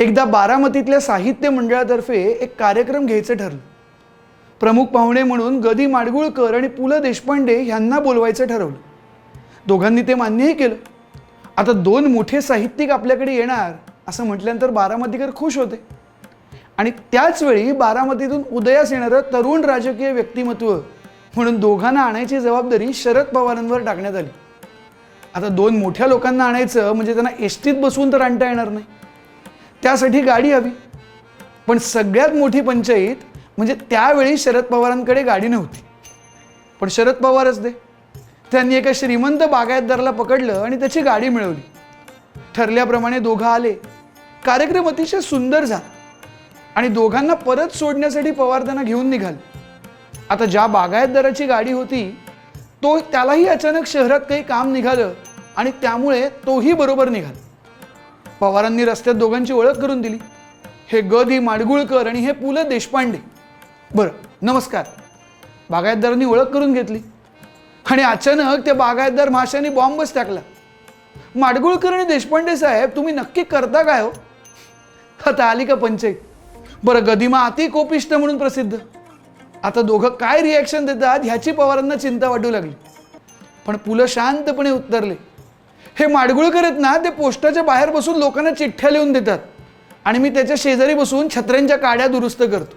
एकदा बारामतीतल्या साहित्य मंडळातर्फे एक कार्यक्रम घ्यायचं ठरलं। प्रमुख पाहुणे म्हणून गदी माडगुळकर आणि पु ल देशपांडे यांना बोलवायचं ठरवलं। दोघांनी ते मान्यही केलं। आता दोन मोठे साहित्यिक आपल्याकडे येणार असं म्हटल्यानंतर बारामतीकर खुश होते आणि त्याच वेळी बारामतीतून उदयास येणारं तरुण राजकीय व्यक्तिमत्व म्हणून दोघांना आणायची जबाबदारी शरद पवारांवर टाकण्यात आली। आता दोन मोठ्या लोकांना आणायचं म्हणजे त्यांना एसटीत बसवून तर आणता येणार नाही, त्यासाठी गाडी हवी। पण सगळ्यात मोठी पंचायत म्हणजे त्यावेळी शरद पवारांकडे गाडी नव्हती, पण शरद पवारच दे। त्यांनी एका श्रीमंत बागायतदाराला पकडलं आणि त्याची गाडी मिळवली। ठरल्याप्रमाणे दोघं आले। कार्यक्रम अतिशय सुंदर झाला आणि दोघांना परत सोडण्यासाठी पवार त्यांना घेऊन निघाले। आता ज्या बागायतदाराची गाडी होती त्यालाही अचानक शहरात काही काम निघालं आणि त्यामुळे तोही बरोबर निघाला। पवारांनी रस्त्यात दोघांची ओळख करून दिली। हे गदी माडगुळकर आणि हे पु ल देशपांडे। बरं, नमस्कार। बागायतदारांनी ओळख करून घेतली आणि अचानक त्या बागायतदार माशांनी बॉम्बच टाकला। माडगुळकर आणि देशपांडे साहेब, तुम्ही नक्की करता काय हो? आता आली का पंचायत? बरं, गदिमा अति कोपिष्ट म्हणून प्रसिद्ध। आता दोघं काय रिॲक्शन देतात ह्याची पवारांना चिंता वाटू लागली। पण पु ल शांतपणे उत्तरले, हे माडगुळकर आहेत ना, ते पोस्टाच्या बाहेर बसून लोकांना चिठ्ठ्या लिहून देतात आणि मी त्याच्या शेजारी बसून छत्र्यांच्या काड्या दुरुस्त करतो।